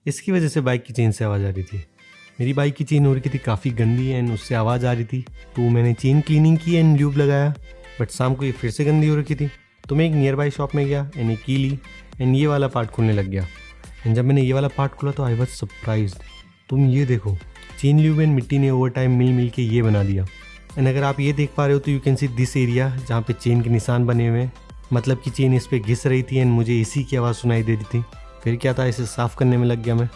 इसकी वजह से बाइक की चेन से आवाज़ आ रही थी। मेरी बाइक की चेन हो रही थी काफ़ी गंदी एंड उससे आवाज़ आ रही थी, तो मैंने चेन क्लीनिंग की एंड ल्यूब लगाया, बट शाम को ये फिर से गंदी हो रखी थी। तो मैं एक नियर बाई शॉप में गया एंड एक की ली एंड ये वाला पार्ट खोलने लग गया। एंड जब मैंने ये वाला पार्ट खोला तो आई वॉज सरप्राइज्ड। तुम ये देखो, चेन ल्यूब एंड मिट्टी ने ओवर टाइम मिल के ये बना दिया। एंड अगर आप ये देख पा रहे हो तो you can see this area जहाँ पे चेन के निशान बने हुए हैं, मतलब कि चेन इस पर घिस रही थी एंड मुझे इसी की आवाज़ सुनाई दे रही थी। फिर क्या था, इसे साफ़ करने में लग गया मैं।